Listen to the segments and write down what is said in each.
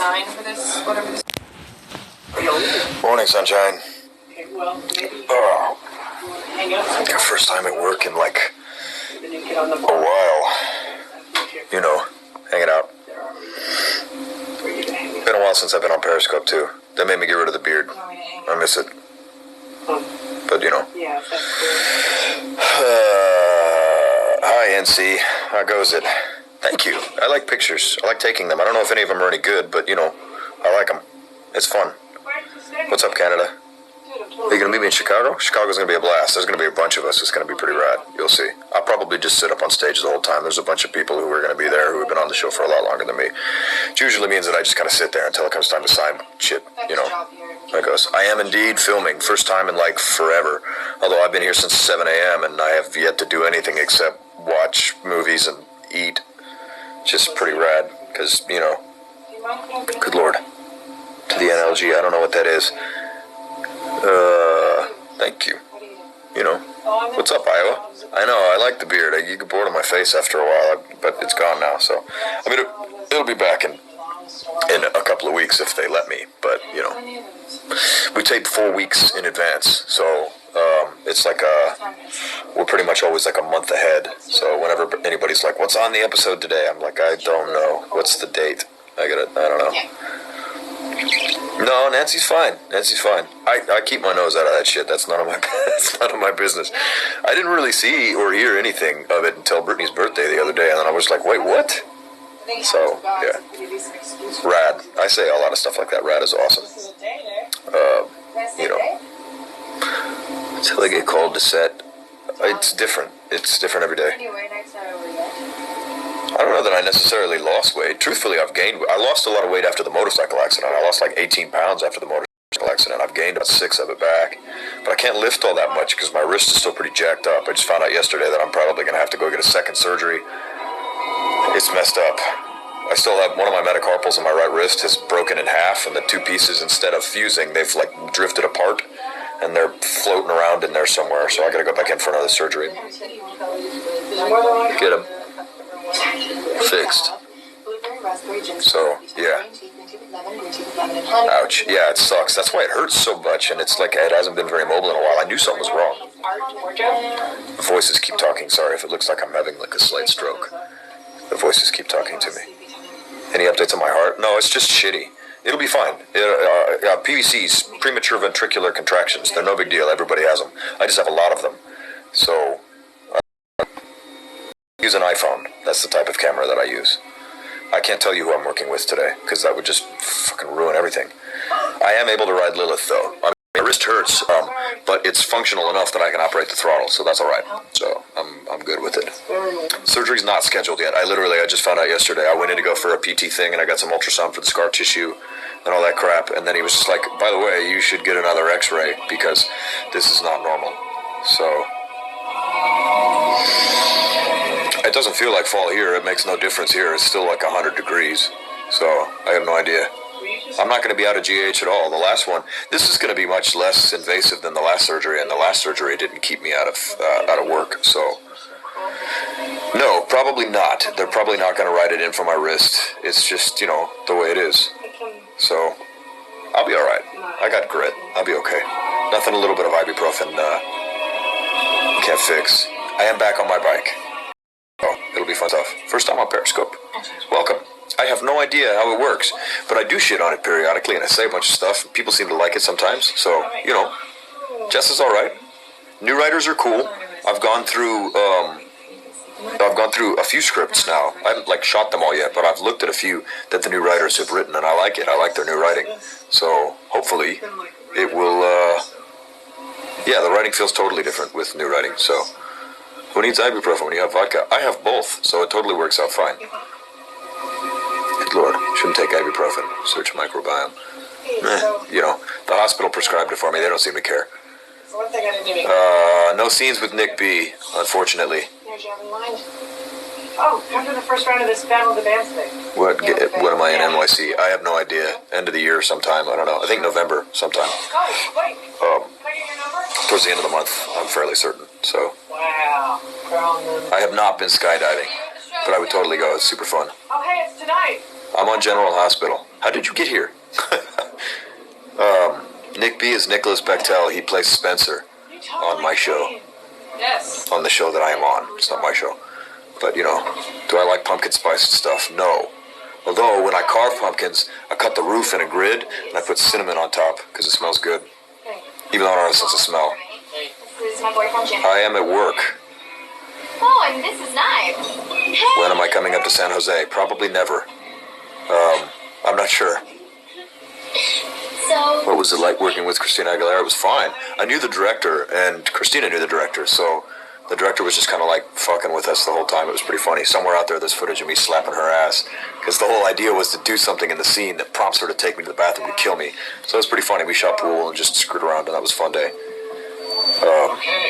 sign for this, whatever this... Morning, sunshine. Okay, well, maybe... Oh, hang out. first time at work in like a while. You know, hanging out. Been a while since I've been on Periscope too. That made me get rid of the beard. I miss it. But you know. Yeah, that's cool. Hi, NC. How goes it? Thank you. I like pictures. I like taking them. I don't know if any of them are any good, but you know, I like them. It's fun. What's up, Canada? Are you going to meet me in Chicago? Chicago's going to be a blast. There's going to be a bunch of us. It's going to be pretty rad. You'll see. I'll probably just sit up on stage the whole time. There's a bunch of people who are going to be there who have been on the show for a lot longer than me. Which usually means that I just kind of sit there until it comes time to sign shit, you know. That goes. I am indeed filming. First time in like forever. Although I've been here since 7 a.m. and I have yet to do anything except watch movies and eat. Just pretty rad. Because, you know, good lord. To the NLG, I don't know what that is. Thank you. You know, what's up, Iowa? I know, I like the beard. You get bored of my face after a while, but it's gone now, so. I mean, it'll be back in a couple of weeks if they let me, but, you know. We tape 4 weeks in advance, so it's like we're pretty much always like a month ahead. So whenever anybody's like, what's on the episode today? I'm like, I don't know. What's the date? I don't know. No, Nancy's fine. Nancy's fine. I keep my nose out of that shit. That's none of my business. I didn't really see or hear anything of it until Brittany's birthday the other day, and then I was like, wait, what? So, yeah. Rad. I say a lot of stuff like that. Rad is awesome. You know. Until I get called to set. It's different. It's different every day. I don't know that I necessarily lost weight. Truthfully, I've gained. I lost a lot of weight after the motorcycle accident. I lost like 18 pounds after the motorcycle accident. I've gained about 6 of it back. But I can't lift all that much because my wrist is still pretty jacked up. I just found out yesterday that I'm probably going to have to go get a second surgery. It's messed up. I still have one of my metacarpals in my right wrist has broken in half, and the two pieces, instead of fusing, they've like drifted apart, and they're floating around in there somewhere. So I got to go back in for another surgery. Get them fixed. So, yeah. Ouch. Yeah, it sucks. That's why it hurts so much, and it's like it hasn't been very mobile in a while. I knew something was wrong. The voices keep talking. Sorry if it looks like I'm having like a slight stroke. The voices keep talking to me. Any updates on my heart? No, it's just shitty. It'll be fine. PVCs, premature ventricular contractions. They're no big deal. Everybody has them. I just have a lot of them. So, use an iPhone. That's the type of camera that I use. I can't tell you who I'm working with today, because that would just fucking ruin everything. I am able to ride Lilith, though. I mean, my wrist hurts, but it's functional enough that I can operate the throttle, so that's all right. So I'm good with it. Surgery's not scheduled yet. I just found out yesterday. I went in to go for a PT thing, and I got some ultrasound for the scar tissue and all that crap. And then he was just like, by the way, you should get another X-ray because this is not normal. So it doesn't feel like fall here. It makes no difference here. It's still like 100 degrees. So I have no idea. I'm not going to be out of GH at all. The last one, this is going to be much less invasive than the last surgery, and the last surgery didn't keep me out of work. So no, probably not. They're probably not going to write it in for my wrist. It's just, you know, the way it is. So I'll be all right. I got grit. I'll be okay. Nothing a little bit of ibuprofen can't fix. I am back on my bike. Oh, it'll be fun stuff. First time on Periscope. Welcome. I have no idea how it works, but I do shit on it periodically, and I say a bunch of stuff. People seem to like it sometimes, so, you know, Jess is all right. New writers are cool. I've gone through a few scripts now. I haven't, like, shot them all yet, but I've looked at a few that the new writers have written, and I like it. I like their new writing. So, hopefully, it will, yeah, the writing feels totally different with new writing, so. Who needs ibuprofen when you have vodka? I have both, so it totally works out fine. Good lord, shouldn't take ibuprofen. Search microbiome. You know, the hospital prescribed it for me. They don't seem to care. No scenes with Nick B, unfortunately. Oh, after the first round of this Battle of the Bands thing. What am I in NYC? I have no idea. End of the year sometime. I don't know. I think November sometime. Oh, wait. Can I get your number? Towards the end of the month, I'm fairly certain. So. Wow. I have not been skydiving, but I would totally go. It's super fun. Oh, hey, it's tonight. I'm on General Hospital. How did you get here? Nick B is Nicholas Bechtel. He plays Spencer on my show. Yes. On the show that I am on. It's not my show. But, you know, do I like pumpkin spice stuff? No. Although, when I carve pumpkins, I cut the roof in a grid, and I put cinnamon on top, because it smells good. Even though I don't have a sense of smell. This is my boyfriend, Jim. I am at work. Oh, and this is nice. Hey. When am I coming up to San Jose? Probably never. I'm not sure. So... What was it like working with Christina Aguilera? It was fine. I knew the director, and Christina knew the director, so the director was just kind of like fucking with us the whole time. It was pretty funny. Somewhere out there, there's footage of me slapping her ass, because the whole idea was to do something in the scene that prompts her to take me to the bathroom to kill me. So it was pretty funny. We shot pool and just screwed around, and that was a fun day.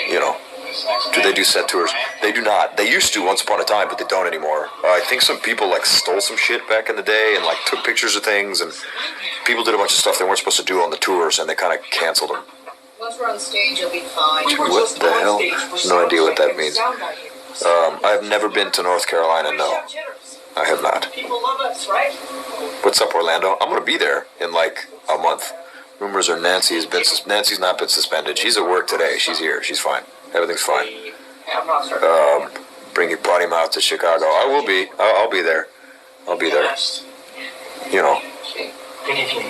You know. Do they do set tours? They do not. They used to once upon a time, but they don't anymore. I think some people like stole some shit back in the day and like took pictures of things, and people did a bunch of stuff they weren't supposed to do on the tours, and they kind of canceled them. Once we're on stage, you'll be fine. What the hell? No idea what that means. I have never been to North Carolina, no. I have not. People love us, right? What's up, Orlando? I'm going to be there in like a month. Rumors are Nancy's not been suspended. She's at work today. She's here. She's fine. Everything's fine. I'm not certain. Bring your potty mouth to Chicago. I will be. I'll be there. I'll be there. You know.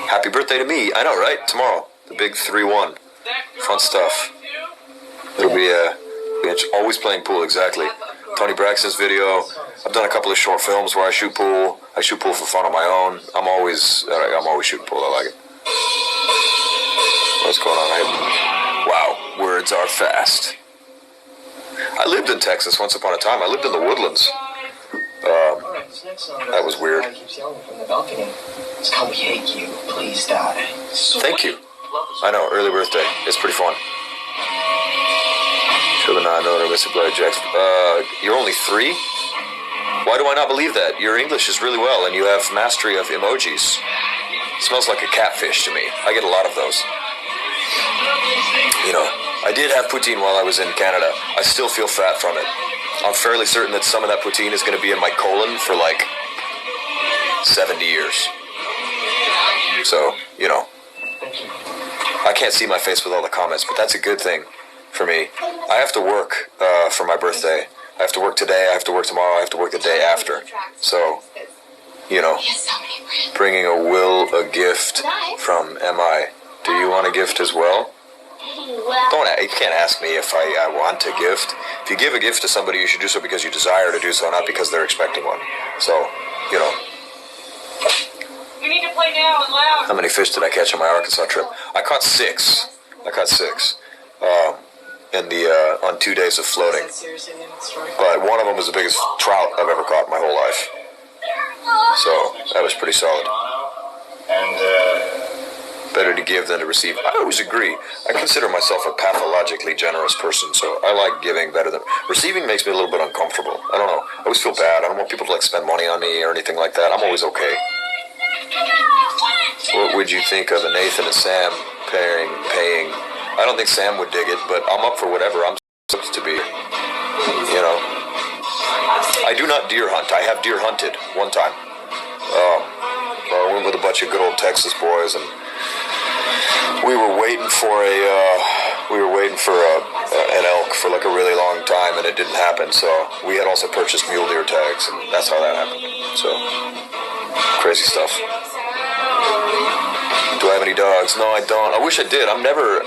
Happy birthday to me. I know, right? Tomorrow. The big 3-1. Fun stuff. It'll be always playing pool, exactly. Tony Braxton's video. I've done a couple of short films where I shoot pool. I shoot pool for fun on my own. I'm always shooting pool. I like it. What's going on? Wow, words are fast. I lived in Texas once upon a time. I lived in the Woodlands. That was weird. It's called We Hate You. Please die. Thank you. I know, early birthday. It's pretty fun. Sure, the non-owner, Mr. Blair Jackson. You're only 3? Why do I not believe that? Your English is really well, and you have mastery of emojis. It smells like a catfish to me. I get a lot of those. You know, I did have poutine while I was in Canada. I still feel fat from it. I'm fairly certain that some of that poutine is going to be in my colon for like 70 years. So, you know, I can't see my face with all the comments, but that's a good thing for me. I have to work for my birthday. I have to work today, I have to work tomorrow, I have to work the day after. So, you know, bringing a gift from MI. Do you want a gift as well? You can't ask me if I want a gift. If you give a gift to somebody, you should do so because you desire to do so, not because they're expecting one. So, you know. We need to play now and loud. How many fish did I catch on my Arkansas trip? I caught 6. On 2 days of floating. But one of them was the biggest trout I've ever caught in my whole life. So, that was pretty solid. Better to give than to receive. I always agree. I consider myself a pathologically generous person, so I like giving better than... Receiving makes me a little bit uncomfortable. I don't know. I always feel bad. I don't want people to, like, spend money on me or anything like that. I'm always okay. What would you think of a Nathan and Sam paying? I don't think Sam would dig it, but I'm up for whatever I'm supposed to be. You know? I do not deer hunt. I have deer hunted one time. I went with a bunch of good old Texas boys, and we were waiting for an elk for like a really long time, and it didn't happen. So we had also purchased mule deer tags, and that's how that happened. So crazy stuff. Do I have any dogs? No, I don't. I wish I did. I'm never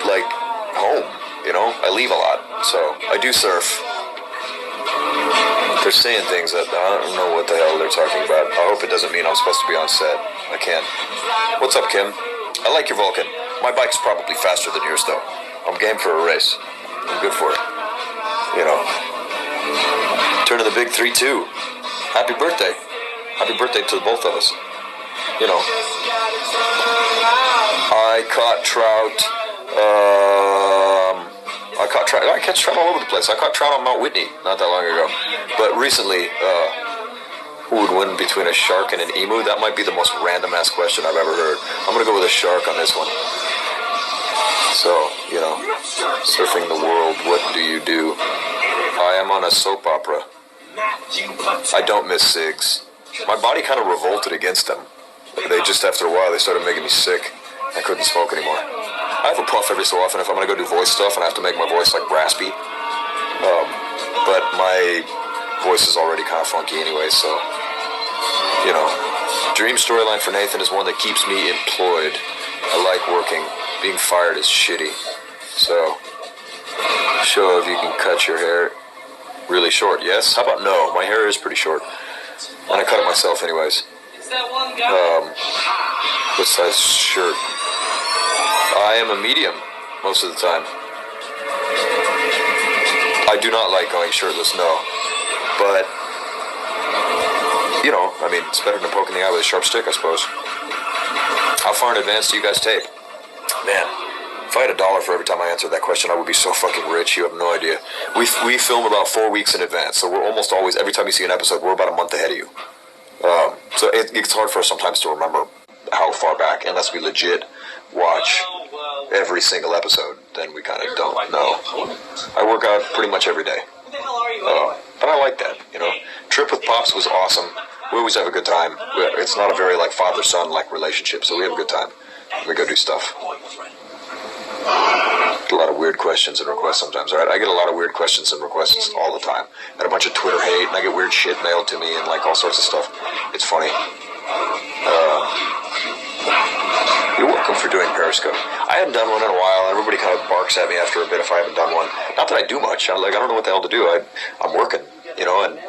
like home. You know, I leave a lot, so I do surf. They're saying things that I don't know what the hell they're talking about. I hope it doesn't mean I'm supposed to be on set. I can't. What's up, Kim? I like your Vulcan. My bike's probably faster than yours, though. I'm game for a race. I'm good for it. You know. Turn to the big 3-2. Happy birthday. Happy birthday to both of us. You know. I caught trout. I catch trout all over the place. I caught trout on Mount Whitney not that long ago. But recently, who would win between a shark and an emu? That might be the most random-ass question I've ever heard. I'm going to go with a shark on this one. So, you know, surfing the world, what do you do? I am on a soap opera. I don't miss cigs. my body kind of revolted against them. They just, after a while, they started making me sick. I couldn't smoke anymore. I have a puff every so often if I'm going to go do voice stuff and I have to make my voice like raspy. But my voice is already kind of funky anyway, so, you know. Dream storyline for Nathan is one that keeps me employed. I like working. Being fired is shitty. So, show if you can cut your hair really short. Yes? How about no? My hair is pretty short. And I cut it myself anyways. Is that one guy? What size shirt? I am a medium most of the time. I do not like going shirtless, no. But, you know, I mean, it's better than poking the eye with a sharp stick, I suppose. How far in advance do you guys tape? Man, if I had $1 for every time I answered that question, I would be so fucking rich, you have no idea. We film about 4 weeks in advance, so we're almost always, every time you see an episode, we're about a month ahead of you. So it's hard for us sometimes to remember how far back, unless we legit watch every single episode, then we kind of don't know. I work out pretty much every day. But I like that, you know. Trip with Pops was awesome. We always have a good time. It's not a very, like, father-son, like, relationship, so we have a good time. We go do stuff. Get a lot of weird questions and requests sometimes, alright? I get a lot of weird questions and requests all the time. And a bunch of Twitter hate, and I get weird shit mailed to me and, like, all sorts of stuff. It's funny. You're welcome for doing Periscope. I haven't done one in a while. Everybody kind of barks at me after a bit if I haven't done one. Not that I do much. I don't know what the hell to do. I'm working, you know, and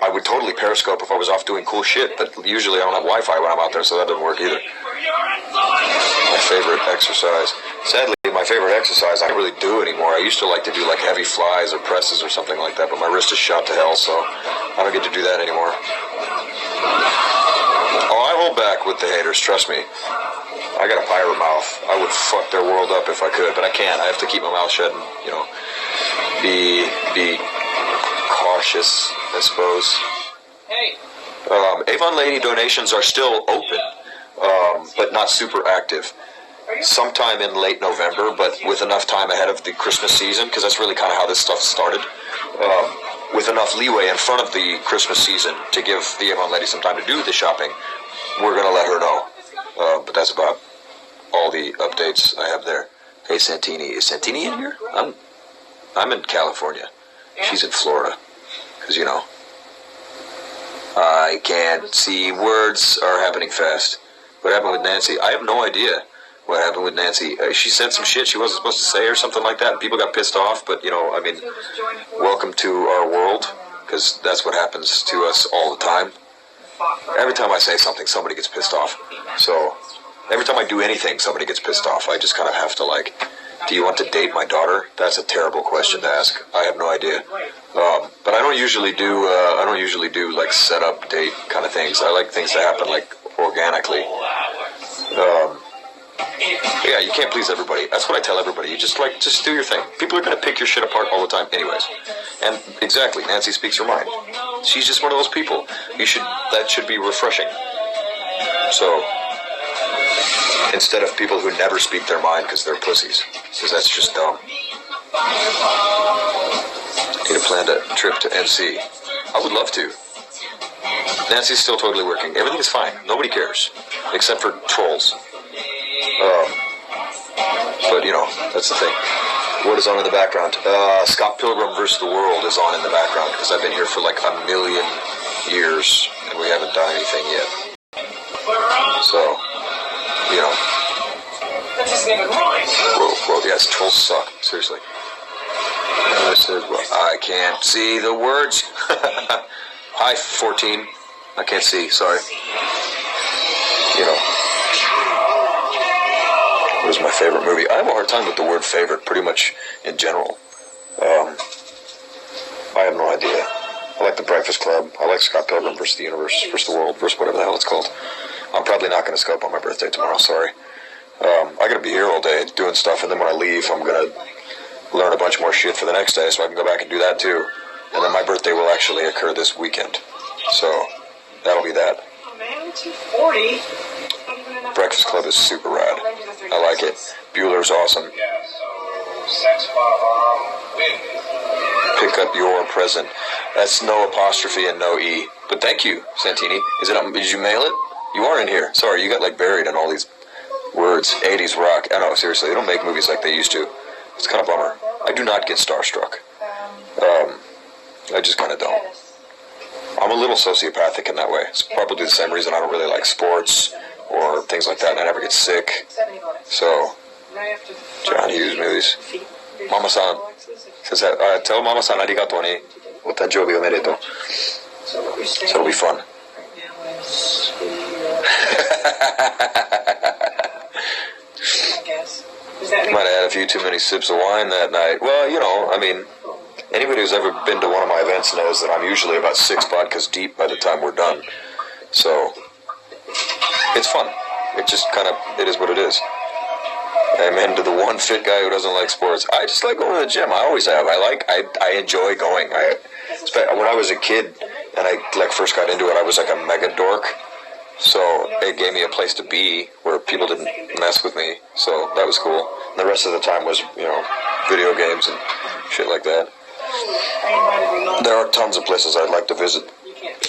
I would totally Periscope if I was off doing cool shit, but usually I don't have Wi-Fi when I'm out there, so that doesn't work either. My favorite exercise. Sadly, my favorite exercise I don't really do anymore. I used to like to do like heavy flies or presses or something like that, but my wrist is shot to hell, so I don't get to do that anymore. Oh, I hold back with the haters, trust me. I got a pirate mouth. I would fuck their world up if I could, but I can't. I have to keep my mouth shut and, you know, be cautious, I suppose. Hey. Avon Lady donations are still open, but not super active. Sometime in late November, but with enough time ahead of the Christmas season, because that's really kind of how this stuff started. With enough leeway in front of the Christmas season to give the Avon Lady some time to do the shopping, we're going to let her know. But that's about all the updates I have there. Hey, Santini. Is Santini in here? I'm in California. She's in Florida. Because, you know, I can't see. Words are happening fast. What happened with Nancy? I have no idea what happened with Nancy. She said some shit she wasn't supposed to say or something like that, and people got pissed off. But, you know, I mean, welcome to our world, because that's what happens to us all the time. Every time I say something, somebody gets pissed off. So, every time I do anything, somebody gets pissed off. I just kind of have to, like, do you want to date my daughter? That's a terrible question to ask. I have no idea. But I don't usually do, like, set up date kind of things. I like things to happen, like, organically. Yeah, you can't please everybody. That's what I tell everybody. You just do your thing. People are going to pick your shit apart all the time anyways. And exactly, Nancy speaks her mind. She's just one of those people. That should be refreshing. So, instead of people who never speak their mind because they're pussies. Because that's just dumb. Need to plan a trip to NC. I would love to. Nancy's still totally working. Everything is fine. Nobody cares. Except for trolls. But, you know, that's the thing. What is on in the background? Scott Pilgrim vs. the World is on in the background because I've been here for like 1 million years and we haven't done anything yet. So, you know. Whoa, yes, trolls suck. Seriously. I said, well, I can't see the words. Hi, 14. I can't see, sorry. You know. What is my favorite movie? I have a hard time with the word favorite, pretty much in general. I have no idea. I like The Breakfast Club. I like Scott Pilgrim vs. the Universe, vs. the World, versus whatever the hell it's called. I'm probably not going to scope on my birthday tomorrow, sorry. I got to be here all day doing stuff, and then when I leave, I'm going to learn a bunch more shit for the next day, so I can go back and do that too. And then my birthday will actually occur this weekend. So, that'll be that. Breakfast Club is super rad. I like it. Bueller's awesome. Pick up your present. That's no apostrophe and no E. But thank you, Santini. Did you mail it? You are in here. Sorry, you got like buried in all these words. 80s rock. I know, seriously, they don't make movies like they used to. It's kind of a bummer. I do not get starstruck. I just kind of don't. I'm a little sociopathic in that way. It's probably the same reason I don't really like sports or things like that, and I never get sick. So, John Hughes movies. Mama-san. Says that, tell Mama-san arigato ni otanjobi omedetou. So it'll be fun. Might have had a few too many sips of wine that night. Well, you know, I mean, anybody who's ever been to one of my events knows that I'm usually about 6 vodkas deep by the time we're done. So, it's fun. It just kind of, it is what it is. I'm into the one fit guy who doesn't like sports. I just like going to the gym. I always have. I enjoy going. When I was a kid and I like first got into it, I was like a mega dork. So it gave me a place to be where people didn't mess with me. So that was cool. And the rest of the time was, you know, video games and shit like that. There are tons of places I'd like to visit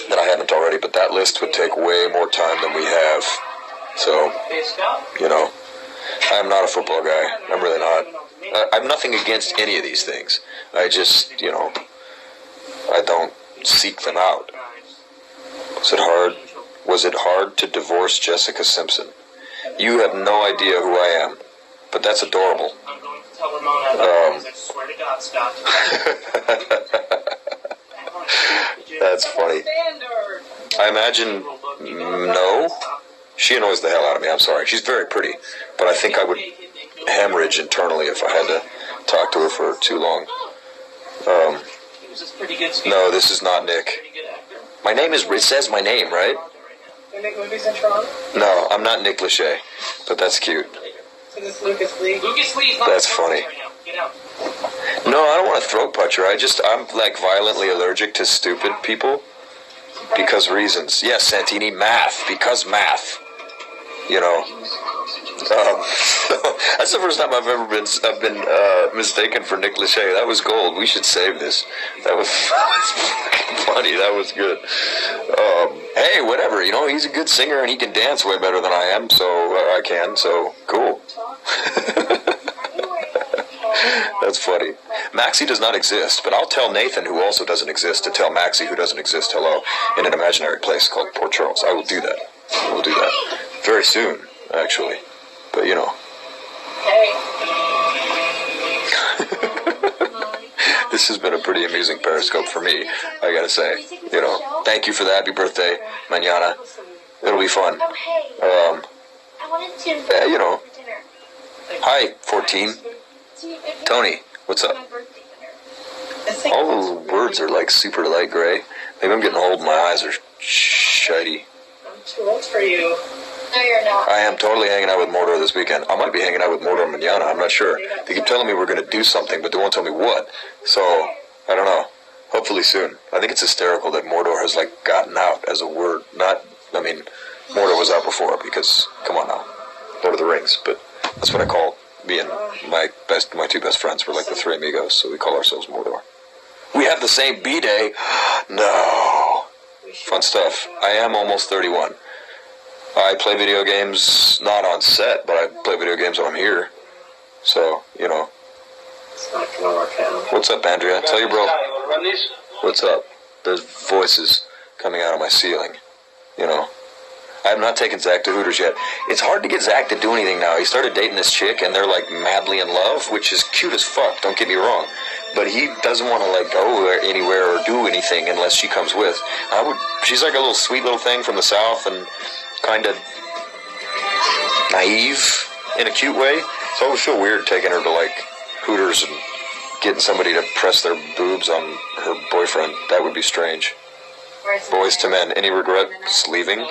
that I haven't already, but that list would take way more time than we have. So, you know, I'm not a football guy. I'm really not. I'm nothing against any of these things. I just, you know, I don't seek them out. Was it hard to divorce Jessica Simpson? You have no idea who I am, but that's adorable. I'm going to tell Ramona because I swear to God, Scott. That's funny. I imagine, no. She annoys the hell out of me, I'm sorry. She's very pretty, but I think I would hemorrhage internally if I had to talk to her for too long. No, this is not Nick. My name is, it says my name, right? They make movies in Toronto? No, I'm not Nick Lachey, but that's cute. So this Lucas Lee? Lucas Lee is not. That's funny. Right now. Get out. No, I don't want to throat punch her. I'm like violently allergic to stupid people because reasons. Yes, Santini, math, because math. You know. That's the first time I've ever been mistaken for Nick Lachey. That was gold. We should save this. That was funny. That was good. Hey, whatever. You know, he's a good singer and he can dance way better than I am. So I can. So cool. That's funny. Maxie does not exist, but I'll tell Nathan, who also doesn't exist, to tell Maxie, who doesn't exist, hello, in an imaginary place called Port Charles. I will do that. I will do that very soon, actually. But you know. This has been a pretty amusing Periscope for me, I gotta say. You know, thank you for that. Happy birthday, mañana. It'll be fun. You know. Hi, 14. Tony, what's up? All the words are like super light gray. Maybe I'm getting old and my eyes are shitey. I'm too old for you. No, you're not. I am totally hanging out with Mordor this weekend. I might be hanging out with Mordor and Manana. I'm not sure. They keep telling me we're going to do something, but they won't tell me what. So, I don't know. Hopefully soon. I think it's hysterical that Mordor has, like, gotten out as a word. Mordor was out before because, come on now, Lord of the Rings. But that's what I call me and my two best friends. We're like the three amigos, so we call ourselves Mordor. We have the same B-Day. No. Fun stuff. I am almost 31. I play video games, not on set, but I play video games when I'm here. So, you know. It's not gonna work out. What's up, Andrea? Tell your bro. What's up? There's voices coming out of my ceiling. You know. I have not taken Zach to Hooters yet. It's hard to get Zach to do anything now. He started dating this chick, and they're, like, madly in love, which is cute as fuck, don't get me wrong. But he doesn't want to, like, go anywhere or do anything unless she comes with. She's like a little sweet little thing from the South, and kind of naive in a cute way. So I always feel weird taking her to like Hooters and getting somebody to press their boobs on her boyfriend. That would be strange. Boys to men, any regret leaving?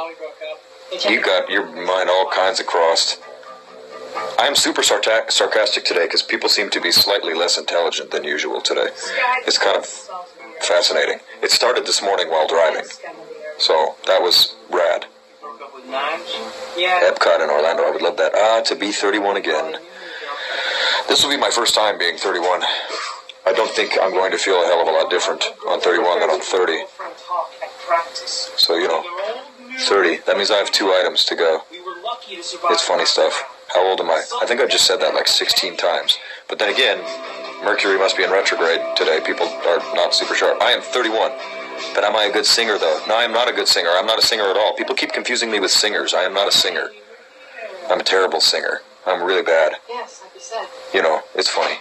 You got your mind all kinds of crossed. I am super sarcastic today because people seem to be slightly less intelligent than usual today. It's kind of fascinating. It started this morning while driving. So that was rad. Epcot in Orlando, I would love that. To be 31 again. This will be my first time being 31. I don't think I'm going to feel a hell of a lot different on 31 than on 30. So, 30. That means I have 2 items to go. It's funny stuff. How old am I? I think I just said that like 16 times. But then again, Mercury must be in retrograde today. People are not super sharp. I am 31. But am I a good singer, though? No, I am not a good singer. I'm not a singer at all. People keep confusing me with singers. I am not a singer. I'm a terrible singer. I'm really bad. Yes, like you said. It's funny.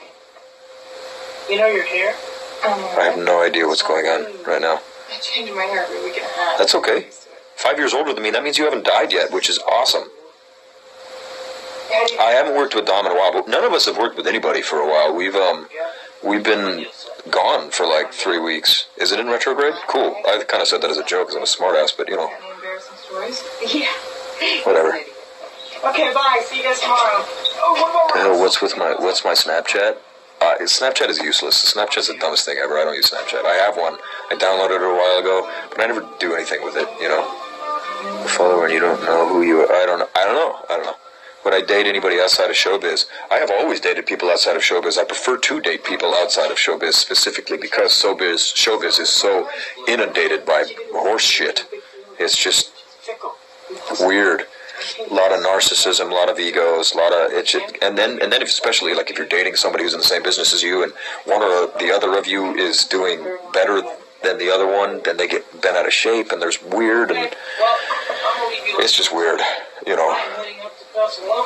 Your hair? I have no idea what's going on right now. I change my hair every week and a half. That's okay. 5 years older than me. That means you haven't died yet, which is awesome. I haven't worked with Dom in a while, but none of us have worked with anybody for a while. We've been gone for like 3 weeks. Is it in retrograde? Cool. I kind of said that as a joke because I'm a smartass, but Any embarrassing stories? Yeah. whatever. Okay, bye. See you guys tomorrow. Oh, what about What's my Snapchat? Snapchat is useless. Snapchat's the dumbest thing ever. I don't use Snapchat. I have one. I downloaded it a while ago, but I never do anything with it. A follower and you don't know who you are. I don't know. Would I date anybody outside of showbiz? I have always dated people outside of showbiz. I prefer to date people outside of showbiz specifically because showbiz is so inundated by horse shit. It's just weird. A lot of narcissism, a lot of egos, and then especially like if you're dating somebody who's in the same business as you, and one or the other of you is doing better than the other one, then they get bent out of shape, and there's weird, and it's just weird,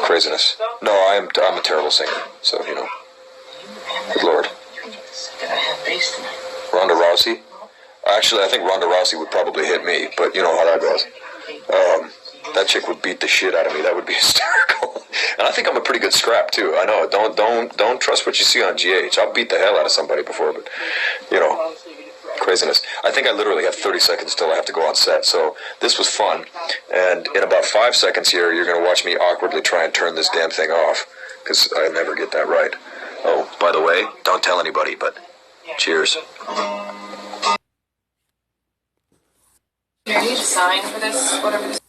craziness. No, I'm a terrible singer, so good Lord. Ronda Rousey. Actually, I think Ronda Rousey would probably hit me, but you know how that goes. That chick would beat the shit out of me. That would be hysterical. And I think I'm a pretty good scrap too. I know. Don't trust what you see on GH. I'll beat the hell out of somebody before, but craziness. I think I literally have 30 seconds till I have to go on set. So this was fun. And in about 5 seconds here, you're going to watch me awkwardly try and turn this damn thing off because I never get that right. Oh, by the way, don't tell anybody, but cheers. Do you need a sign for this? Whatever this